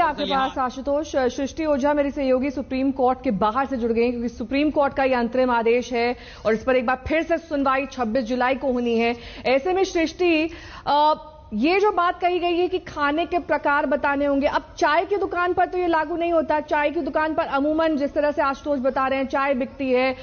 आपके पास आशुतोष। सृष्टि ओझा मेरी सहयोगी सुप्रीम कोर्ट के बाहर से जुड़ गई क्योंकि सुप्रीम कोर्ट का यह अंतरिम आदेश है और इस पर एक बार फिर से सुनवाई 26 जुलाई को होनी है। ऐसे में सृष्टि, ये जो बात कही गई है कि खाने के प्रकार बताने होंगे, अब चाय की दुकान पर तो ये लागू नहीं होता। चाय की दुकान पर अमूमन जिस तरह से आशुतोष बता रहे हैं चाय बिकती है,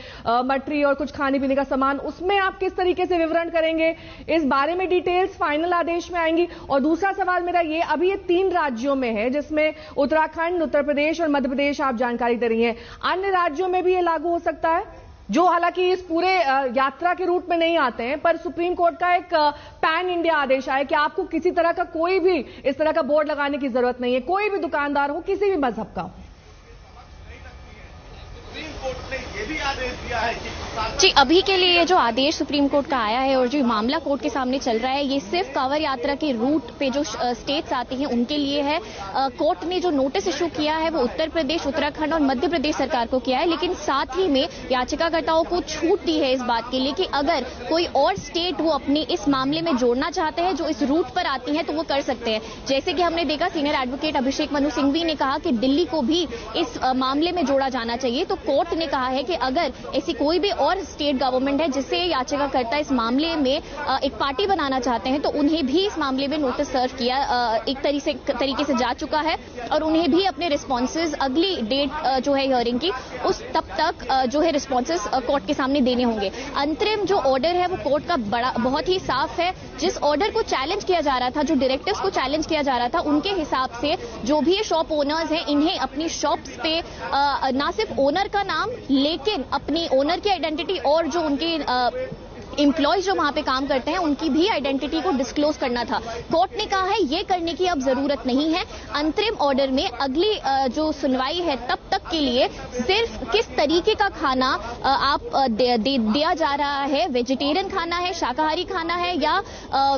मटरी और कुछ खाने पीने का सामान, उसमें आप किस तरीके से विवरण करेंगे? इस बारे में डिटेल्स फाइनल आदेश में आएंगी। और दूसरा सवाल मेरा ये, अभी ये 3 राज्यों में है जिसमें उत्तराखंड, उत्तर प्रदेश और मध्य प्रदेश आप जानकारी दे रही हैं, अन्य राज्यों में भी ये लागू हो सकता है जो हालांकि इस पूरे यात्रा के रूट में नहीं आते हैं, पर सुप्रीम कोर्ट का एक पैन इंडिया आदेश आया कि आपको किसी तरह का कोई भी इस तरह का बोर्ड लगाने की जरूरत नहीं है, कोई भी दुकानदार हो, किसी भी मजहब का हो। सुप्रीम कोर्ट ने यह भी आदेश दिया है कि जी, अभी के लिए ये जो आदेश सुप्रीम कोर्ट का आया है और जो मामला कोर्ट के सामने चल रहा है, ये सिर्फ कांवड़ यात्रा के रूट पे जो स्टेट्स आती हैं उनके लिए है। कोर्ट ने जो नोटिस इशू किया है वो उत्तर प्रदेश, उत्तराखंड और मध्य प्रदेश सरकार को किया है, लेकिन साथ ही में याचिकाकर्ताओं को छूट दी है इस बात के लिए कि अगर कोई और स्टेट वो अपने इस मामले में जोड़ना चाहते हैं जो इस रूट पर आती है तो वो कर सकते हैं। जैसे कि हमने देखा, सीनियर एडवोकेट अभिषेक मनु सिंघवी ने कहा कि दिल्ली को भी इस मामले में जोड़ा जाना चाहिए। तो कोर्ट ने कहा है कि अगर ऐसी कोई भी और स्टेट गवर्नमेंट है जिसे याचिकाकर्ता इस मामले में एक पार्टी बनाना चाहते हैं तो उन्हें भी इस मामले में नोटिस सर्व किया, एक तरीके से जा चुका है और उन्हें भी अपने रिस्पॉन्सेज अगली डेट जो है हियरिंग की, उस तब तक जो है रिस्पॉन्सेज कोर्ट के सामने देने होंगे। अंतरिम जो ऑर्डर है वो कोर्ट का बहुत ही साफ है। जिस ऑर्डर को चैलेंज किया जा रहा था, जो डायरेक्टिव्स को चैलेंज किया जा रहा था, उनके हिसाब से जो भी शॉप ओनर्स हैं इन्हें अपनी शॉप्स पे ना सिर्फ ओनर का नाम लेकिन अपनी ओनर की आइडेंटिटी और जो उनके एम्प्लॉयज जो वहां पे काम करते हैं उनकी भी आइडेंटिटी को डिस्क्लोज करना था। कोर्ट ने कहा है ये करने की अब जरूरत नहीं है। अंतरिम ऑर्डर में अगली जो सुनवाई है तब तक के लिए सिर्फ किस तरीके का खाना आप दिया जा रहा है, वेजिटेरियन खाना है, शाकाहारी खाना है या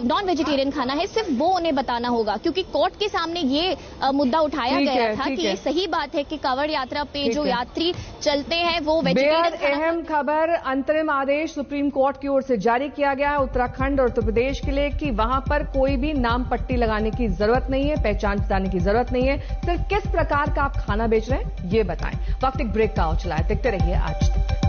नॉन वेजिटेरियन खाना है, सिर्फ वो उन्हें बताना होगा। क्योंकि कोर्ट के सामने ये मुद्दा उठाया गया था कि ये सही बात है कि कांवड़ यात्रा पे जो यात्री चलते हैं वो वेजिटेरियन। अहम खबर, अंतरिम आदेश सुप्रीम कोर्ट की ओर से जारी किया गया है उत्तराखंड और उत्तर प्रदेश के लिए कि वहां पर कोई भी नाम पट्टी लगाने की जरूरत नहीं है, पहचान बताने की जरूरत नहीं है, सिर्फ किस प्रकार का आप खाना बेच रहे हैं ये बताएं। वक्त एक ब्रेक का और चलाएं, देखते रहिए आज तक।